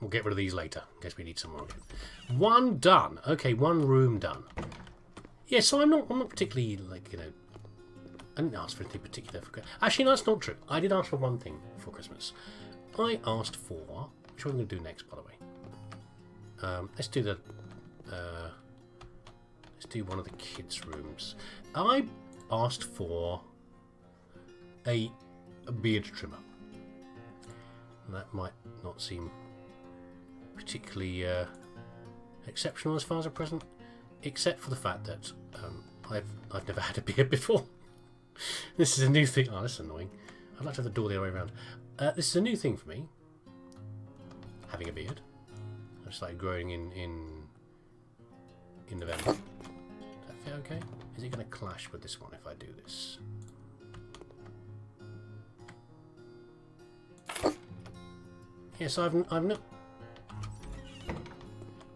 We'll get rid of these later, in case we need some more again. One done. Okay, one room done. Yeah, so I'm not particularly, like, you know... I didn't ask for anything particular. Actually, no, that's not true. I did ask for one thing for Christmas. I asked for... Which one are we going to do next, by the way? Let's do the... let's do one of the kids' rooms. I asked for a beard trimmer. That might not seem particularly exceptional as far as a present, except for the fact that I've never had a beard before. This is a new thing. Oh, that's annoying. I'd like to have the door the other way around. This is a new thing for me. Having a beard. I started growing in November. Does that fit okay? Is it going to clash with this one if I do this? Yes, I've not.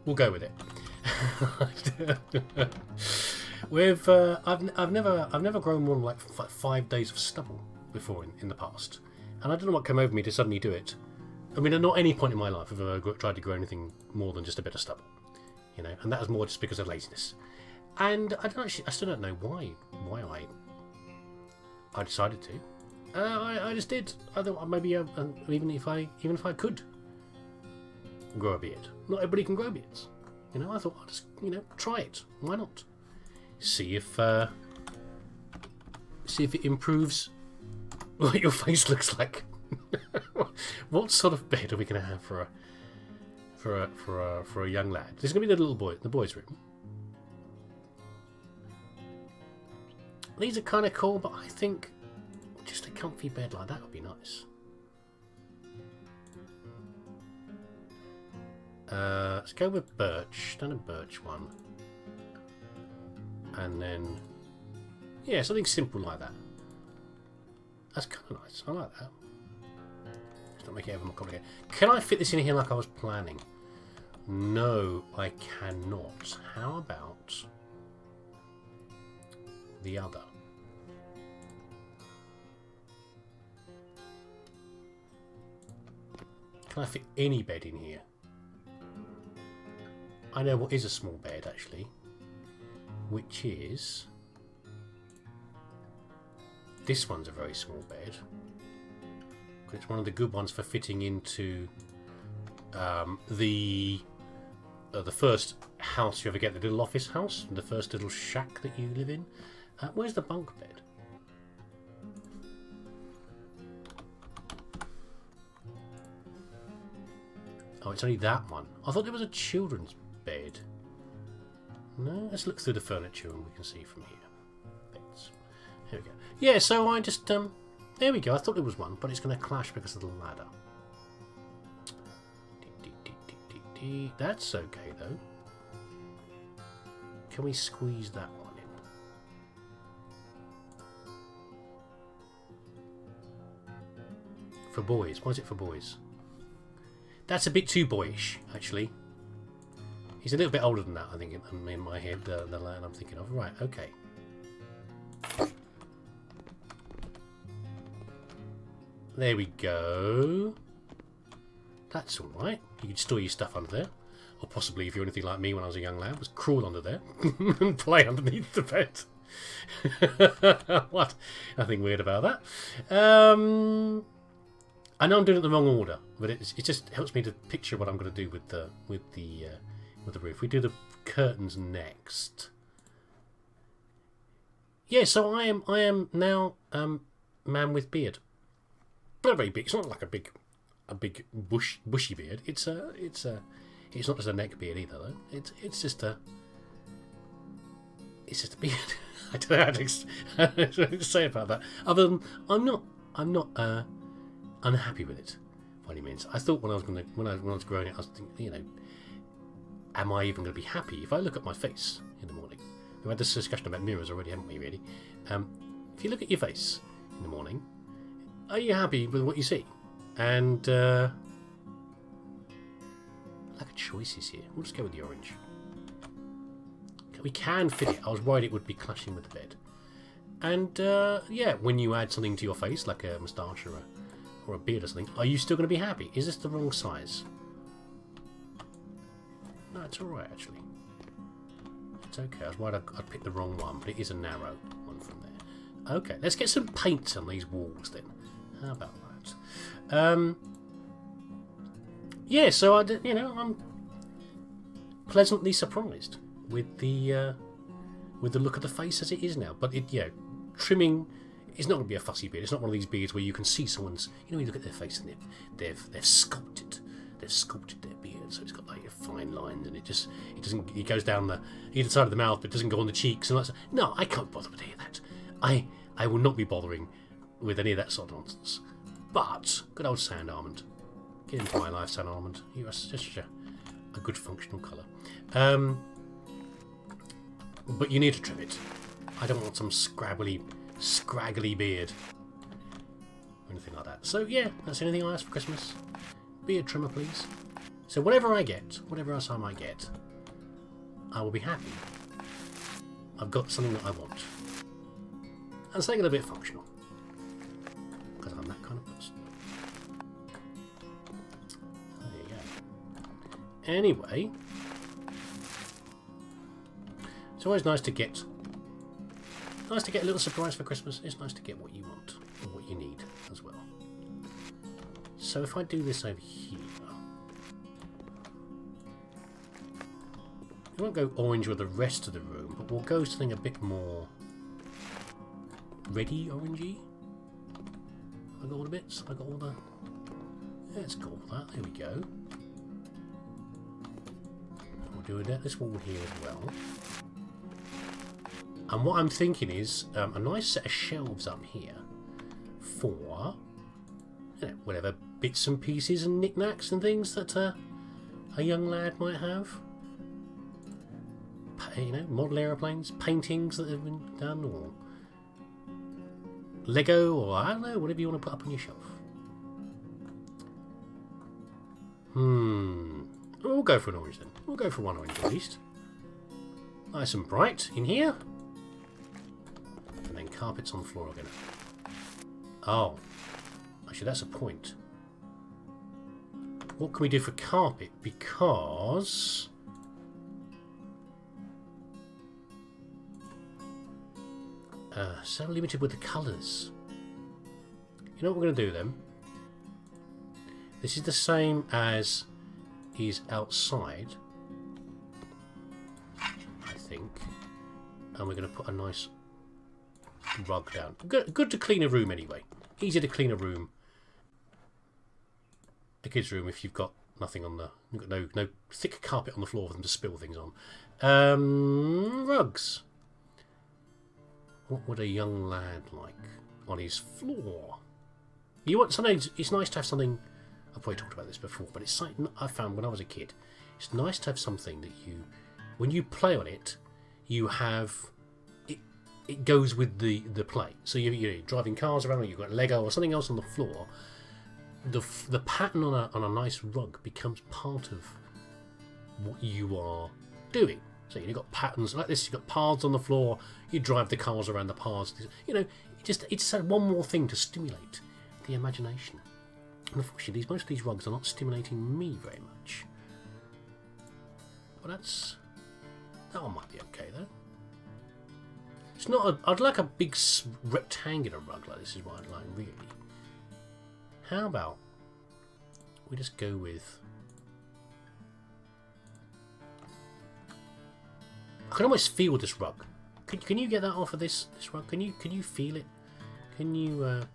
We'll go with it. I've never grown more than like 5 days of stubble before in the past, and I don't know what came over me to suddenly do it. I mean, at not any point in my life have I ever tried to grow anything more than just a bit of stubble, you know, and that was more just because of laziness. And I still don't know why I decided to. I just did. I thought maybe even if I could grow a beard. Not everybody can grow beards. You know, I thought I'll just, you know, try it. Why not? See if it improves what your face looks like. What sort of bed are we going to have for a young lad? This is going to be the little boy, the boys' room. These are kind of cool, but I think just a comfy bed like that would be nice. Let's go with birch. Done a birch one. And then... yeah, something simple like that. That's kind of nice. I like that. Let's not make it ever more complicated. Can I fit this in here like I was planning? No, I cannot. How about the other? Can I fit any bed in here? I know what is a small bed, actually. Which is... this one's a very small bed. It's one of the good ones for fitting into the first house you ever get, the little office house, the first little shack that you live in. Where's the bunk bed? Oh, it's only that one. I thought there was a children's bed. No, let's look through the furniture and we can see from here. Beds. Here we go. Yeah, so I just there we go. I thought there was one, but it's going to clash because of the ladder. That's okay though. Can we squeeze that one in? For boys. Why is it for boys? That's a bit too boyish, actually. He's a little bit older than that, I think, in my head, the lad I'm thinking of. Right, okay. There we go. That's alright. You can store your stuff under there. Or possibly, if you're anything like me when I was a young lad, was crawl under there and play underneath the bed. What? Nothing weird about that. I know I'm doing it in the wrong order, but it just helps me to picture what I'm going to do with the roof. We do the curtains next. Yeah, so I am now man with beard. Not very big. It's not like a big bushy beard. It's not just a neck beard either though. It's just a beard. I don't know how to say about that. Other than I'm not unhappy with it by any means. I thought when I was growing it, I was thinking, you know, am I even going to be happy if I look at my face in the morning? We've had this discussion about mirrors already, haven't we? Really? If you look at your face in the morning, are you happy with what you see? And lack of choices here. We'll just go with the orange. We can fit it. I was worried it would be clashing with the bed. And yeah, when you add something to your face, like a moustache or a beard or something, are you still going to be happy? Is this the wrong size? No, it's alright actually. It's okay. I was worried I'd picked the wrong one, but it is a narrow one from there. Okay, let's get some paint on these walls then. How about that? Yeah, so I'm pleasantly surprised with the look of the face as it is now. But trimming is not going to be a fussy beard. It's not one of these beards where you can see someone's. You look at their face and they've sculpted their beard, so it's got like fine lines, and it goes down the either side of the mouth, but it doesn't go on the cheeks. And no, I can't bother with any of that. I will not be bothering with any of that sort of nonsense. But good old sand almond, get into my life, sand almond. You are just a good functional colour. But you need to trim it. I don't want some scraggly beard or anything like that. So yeah, that's anything I ask for Christmas. Beard trimmer, please. So whatever else I might get, I will be happy. I've got something that I want. And something a bit functional. Because I'm that kind of person. There you go. Anyway, it's always nice to get a little surprise for Christmas. It's nice to get what you want or what you need as well. So if I do this over here, we won't go orange with the rest of the room, but we'll go something a bit more reddy orangey. I got all the bits. I got all the. Let's go with that. There we go. We'll do this wall here as well. And what I'm thinking is a nice set of shelves up here for whatever bits and pieces and knickknacks and things that a young lad might have. Model aeroplanes, paintings that have been done, or Lego, or I don't know, whatever you want to put up on your shelf. We'll go for an orange then. We'll go for one orange at least. Nice and bright in here. And then carpets on the floor again. Oh. Actually, that's a point. What can we do for carpet? Because so limited with the colours. You know what we're going to do then? This is the same as is outside, I think. And we're going to put a nice rug down. Good to clean a room anyway. Easy to clean a room. A kid's room if you've got nothing on you've got no thick carpet on the floor for them to spill things on. Rugs. What would a young lad like on his floor? Sometimes it's nice to have something. I've probably talked about this before, but it's something I found when I was a kid. It's nice to have something that when you play on it, you have it goes with the play. So you're driving cars around, or you've got Lego or something else on the floor. The pattern on a nice rug becomes part of what you are doing. So you've got patterns like this. You've got paths on the floor. You drive the cars around the paths. It's one more thing to stimulate the imagination. And unfortunately, most of these rugs are not stimulating me very much. But that one might be okay though. It's not. I'd like a big rectangular rug like this. Is what I'd like really. How about we just go with? I can almost feel this rug. Can you get that off of this rug? Can you feel it? Can you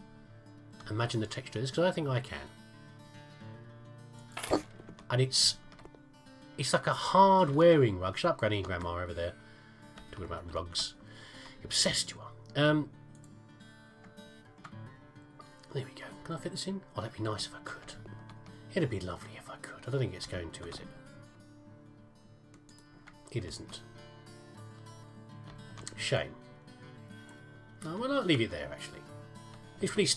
imagine the texture of this? Because I think I can. And it's like a hard wearing rug. Shut up, Granny and Grandma over there, talking about rugs. You're obsessed, you are. There we go. Can I fit this in? Oh, that'd be nice if I could. It'd be lovely if I could. I don't think it's going to, is it? It isn't. Shame. No, why not leave it there, actually? He's really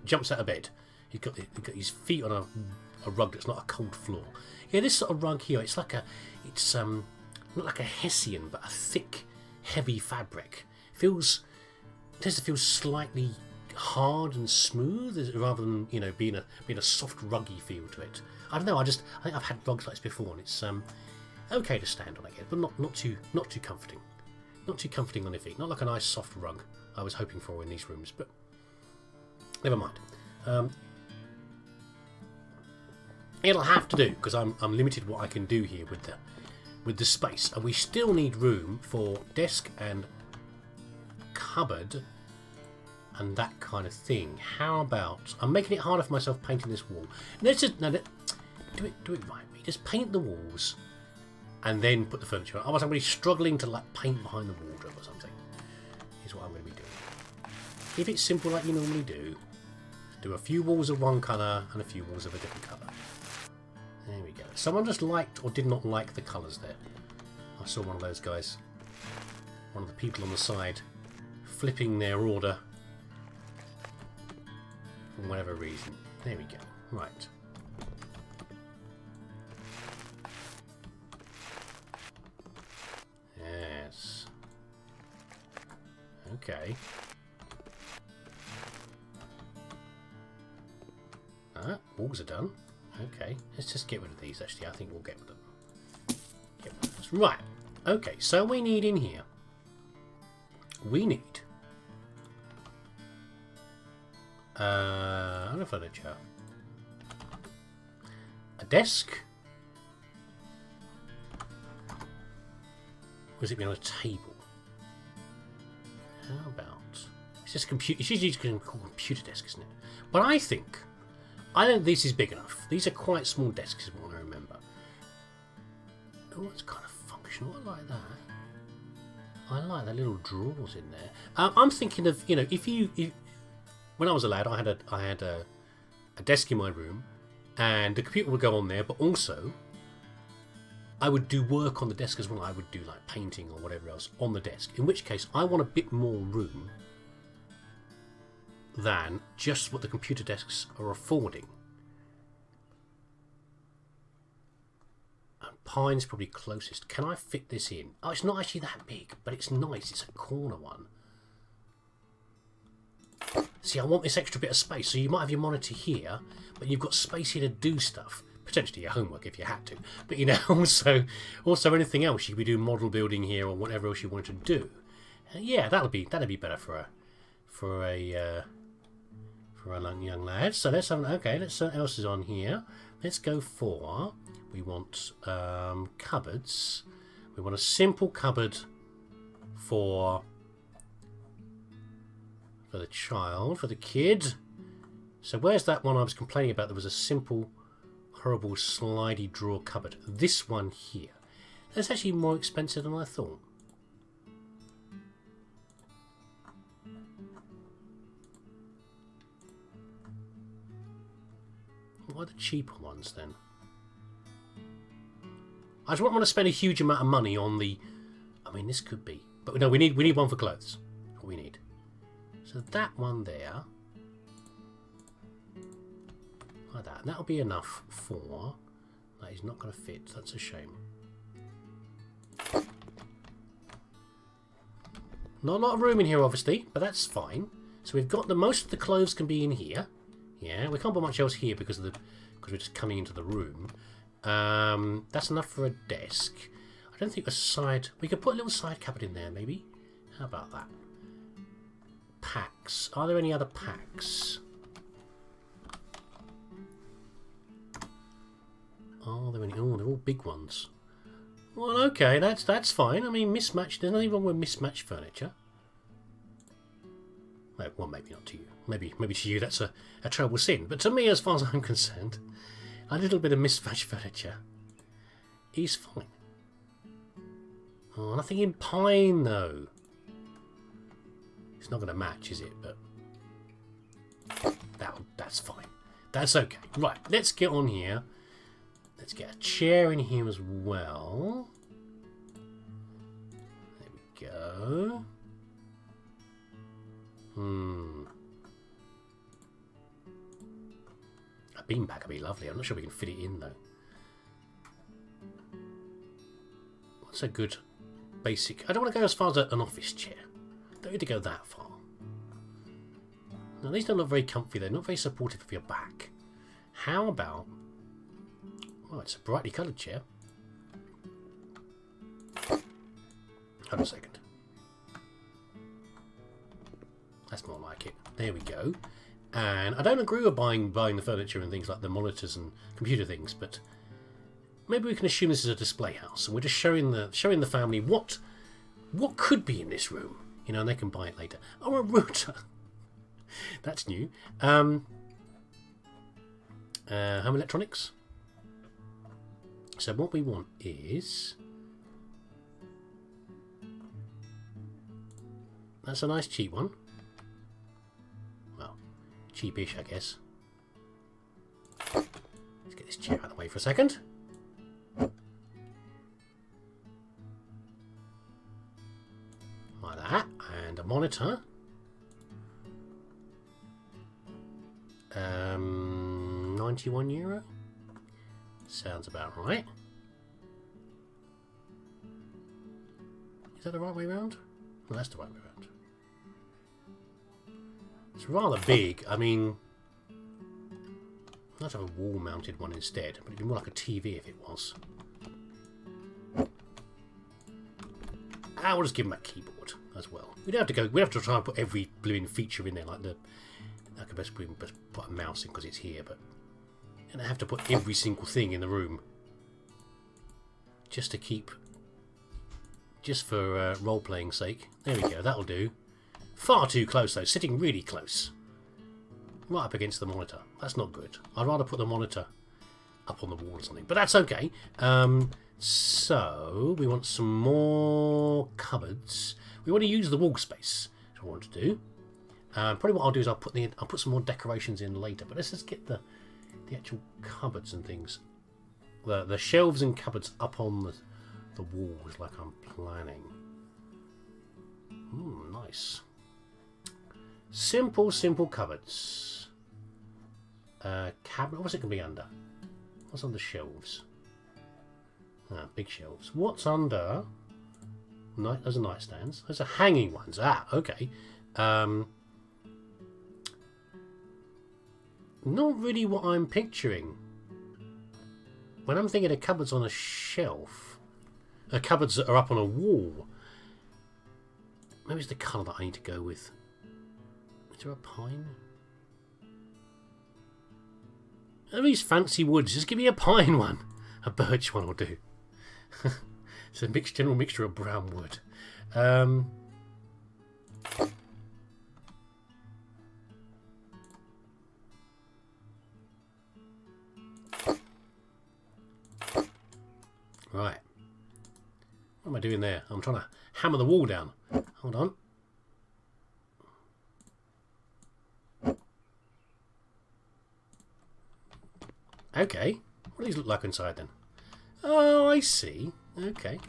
jumps out of bed. He's got his feet on a rug that's not a cold floor. Yeah, this sort of rug here, it's not like a Hessian, but a thick, heavy fabric. Tends to feel slightly hard and smooth, rather than being a soft, ruggy feel to it. I don't know. I think I've had rugs like this before, and okay to stand on, I guess, but not too comforting. Not too comforting on your feet. Not like a nice soft rug I was hoping for in these rooms, but never mind. It'll have to do because I'm limited what I can do here with the space, and we still need room for desk and cupboard and that kind of thing. How about I'm making it harder for myself painting this wall. Let's just do it right. We just paint the walls and then put the furniture on. Otherwise I'm really struggling to like paint behind the wardrobe or something. Is what I'm going to be doing. Keep it simple like you normally do. Do a few walls of one colour and a few walls of a different colour. There we go. Someone just liked or did not like the colours there. I saw one of those guys. One of the people on the side flipping their order for whatever reason. There we go. Right. Yes. Okay. Walls are done. Okay, let's just get rid of these. Actually, I think we'll get rid of them. Get rid of this. Right. Okay, so we need in here. We need other furniture. A desk. Or is it being on a table? How about it's just computer? It's usually called computer desk, isn't it? But I don't think this is big enough. These are quite small desks, is what I remember. Oh, it's kind of functional. I like that. I like the little drawers in there. I'm thinking of, you know, if when I was a lad, I had a desk in my room, and the computer would go on there, but also I would do work on the desk as well. I would do like painting or whatever else on the desk. In which case, I want a bit more room than just what the computer desks are affording. And Pine's probably closest. Can I fit this in? Oh, it's not actually that big, but it's nice. It's a corner one. See, I want this extra bit of space. So you might have your monitor here, but you've got space here to do stuff. Potentially your homework if you had to. But you know, also anything else. You could be doing model building here or whatever else you wanted to do. Yeah, that'd be better for a young lad. So let's have let's see what else is on here. Let's go for, we want cupboards. We want a simple cupboard for the child, for the kid. So where's that one I was complaining about? There was a simple, horrible slidey drawer cupboard. This one here. That's actually more expensive than I thought. What are the cheaper ones then? I just don't want to spend a huge amount of money on the. I mean, this could be, but no, we need one for clothes. That's what we need. So that one there, like that. And that'll be enough for. That is not going to fit. That's a shame. Not a lot of room in here, obviously, but that's fine. So we've got most of the clothes can be in here. Yeah, we can't put much else here because we're just coming into the room. That's enough for a desk. I don't think we could put a little side cupboard in there, maybe. How about that? Packs. Are there any other packs? Are there any? Oh, they're all big ones. Well, okay, that's fine. I mean, mismatched. There's nothing wrong with mismatched furniture. Well, maybe not to you. Maybe to you that's a terrible sin. But to me, as far as I'm concerned, a little bit of mismatched furniture is fine. Oh, nothing in pine though. It's not going to match, is it? But that's fine. That's okay. Right, let's get on here. Let's get a chair in here as well. There we go. A beanbag would be lovely. I'm not sure we can fit it in though. What's a good basic? I don't want to go as far as an office chair. Don't need to go that far. Now these don't look very comfy. They're not very supportive of your back. How about? Oh, it's a brightly coloured chair. Hold on a second. That's more like it. There we go. And I don't agree with buying the furniture and things like the monitors and computer things, but maybe we can assume this is a display house, and we're just showing the family what could be in this room, you know, and they can buy it later. Oh, a router. That's new. Home electronics. So what we want is, that's a nice cheap one. Well, cheapish, I guess. Let's get this chair out of the way for a second. Like that, and a monitor. 91 euro. Sounds about right. Is that the right way around? Well, that's the right way around. It's rather big. I mean, I'd have a wall-mounted one instead, but it'd be more like a TV if it was. I'll just give him a keyboard as well. We'd have to go. We'd have to try and put every blooming feature in there, like the. I could best put a mouse in because it's here, but and I have to put every single thing in the room just to keep, just for role-playing sake. There we go. That'll do. Far too close though. Sitting really close, right up against the monitor. That's not good. I'd rather put the monitor up on the wall or something, but that's okay. So we want some more cupboards. We want to use the wall space. That's what I want to do. Probably what I'll do is I'll put some more decorations in later. But let's just get the actual cupboards and things, the shelves and cupboards up on the walls like I'm planning. Nice. Simple cupboards. Cabinet. What's it going to be under? What's on the shelves? Ah, big shelves. What's under? Those are nightstands. Those are hanging ones. Ah, okay. Not really what I'm picturing. When I'm thinking of cupboards on a shelf, cupboards that are up on a wall. Maybe it's the colour that I need to go with. Is there a pine? Are these fancy woods? Just give me a pine one. A birch one will do. It's a general mixture of brown wood. Right. What am I doing there? I'm trying to hammer the wall down. Hold on. Okay. What do these look like inside then? Oh, I see. Okay.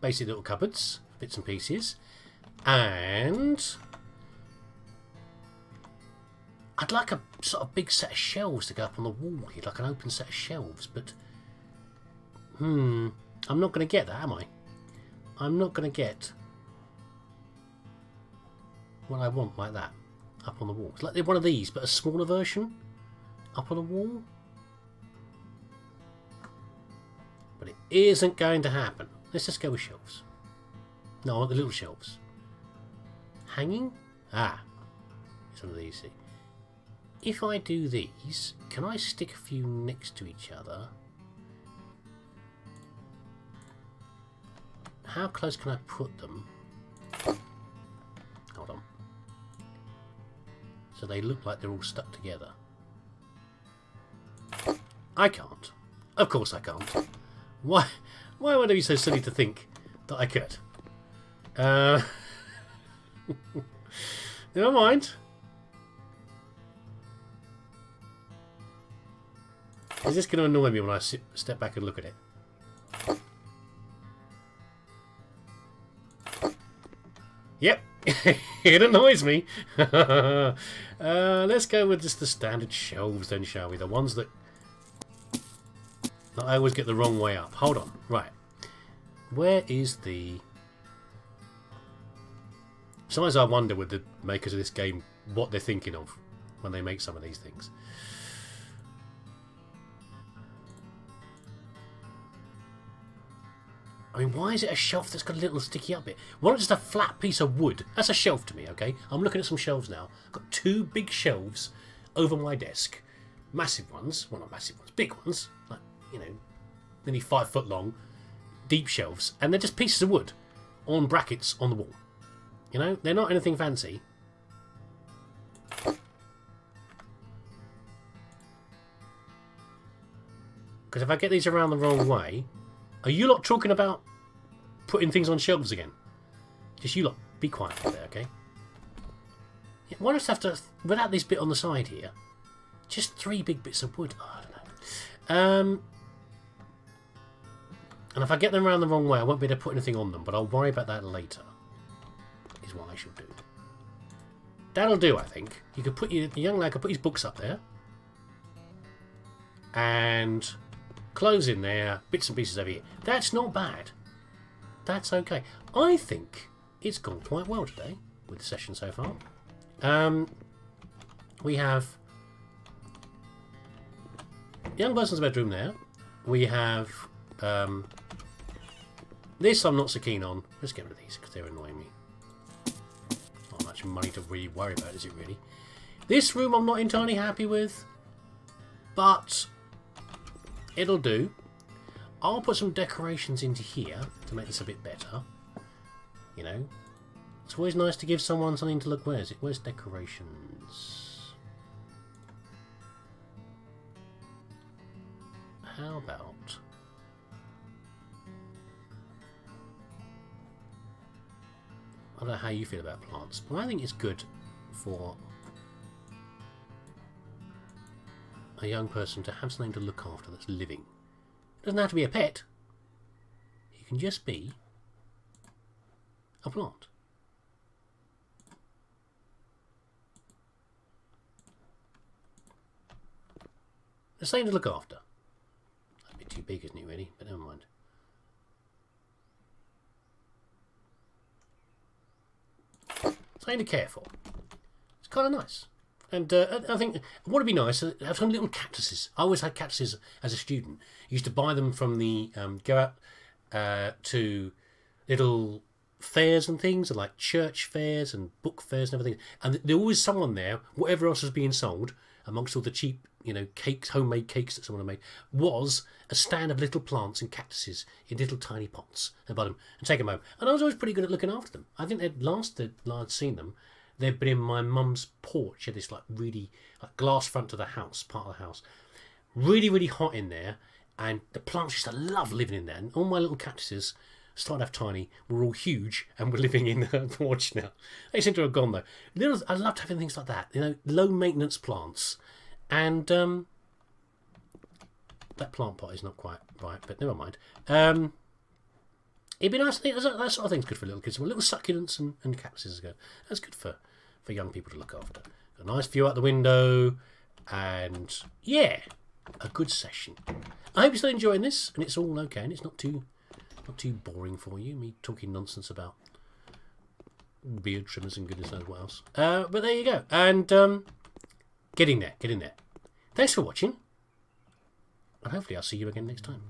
Basic little cupboards, bits and pieces. And I'd like a sort of big set of shelves to go up on the wall here, like an open set of shelves, but I'm not going to get that, am I? I'm not going to get what I want like that up on the wall. It's like one of these, but a smaller version up on the wall. But it isn't going to happen. Let's just go with shelves. No, I want the little shelves. Hanging? Ah. Some of these. See. If I do these, can I stick a few next to each other? How close can I put them? Hold on. So they look like they're all stuck together. I can't. Of course I can't. Why would I be so silly to think that I could? Never mind. Is this going to annoy me when I step back and look at it? Yep, it annoys me. Let's go with just the standard shelves then, shall we? The ones that I always get the wrong way up. Hold on. Right. Where is the... Sometimes I wonder with the makers of this game what they're thinking of when they make some of these things. I mean, why is it a shelf that's got a little sticky up bit? Why not just a flat piece of wood? That's a shelf to me, okay? I'm looking at some shelves now. I've got 2 big shelves over my desk. Massive ones. Well, not massive ones. Big ones. Like, you know, nearly 5 foot long. Deep shelves. And they're just pieces of wood on brackets on the wall. You know, they're not anything fancy. Because if I get these around the wrong way... Are you lot talking about putting things on shelves again? Just you lot, be quiet there, okay? Yeah, why just have to, without this bit on the side here, just 3 big bits of wood? Oh, I don't know. And if I get them around the wrong way, I won't be able to put anything on them, but I'll worry about that later, is what I shall do. That'll do, I think. You could put the young lad could put his books up there. And... clothes in there, bits and pieces over here. That's not bad. That's okay. I think it's gone quite well today with the session so far. We have young person's bedroom there. We have this I'm not so keen on. Let's get rid of these because they're annoying me. Not much money to really worry about, is it really? This room I'm not entirely happy with, but it'll do. I'll put some decorations into here to make this a bit better. You know, it's always nice to give someone something to look. Where is it? Where's decorations? How about... I don't know how you feel about plants, but I think it's good for a young person to have something to look after that's living. It doesn't have to be a pet. It can just be a plant. There's something to look after. That's a bit too big, isn't it, really? But never mind. Something to care for. It's kind of nice. And I think, would it be nice to have some little cactuses? I always had cactuses as a student. I used to buy them from the, go out to little fairs and things, like church fairs and book fairs and everything. And there was always someone there, whatever else was being sold, amongst all the cheap, you know, cakes, homemade cakes that someone had made, was a stand of little plants and cactuses in little tiny pots. And buy them and take them home. And I was always pretty good at looking after them. I think I'd seen them. They'd been in my mum's porch. She had this like really glass front to the house, part of the house. Really, really hot in there. And the plants used to love living in there. And all my little cactuses, started off tiny, were all huge and were living in the porch now. They seem to have gone though. I loved having things like that. You know, low maintenance plants. And that plant pot is not quite right, but never mind. It'd be nice. That sort of thing's good for little kids. Well, little succulents and cactuses go. That's good for young people to look after. Got a nice view out the window, and yeah, a good session. I hope you're still enjoying this, and it's all okay, and it's not too boring for you. Me talking nonsense about beard trimmers and goodness knows what else. But there you go, and get in there. Thanks for watching, and hopefully I'll see you again next time.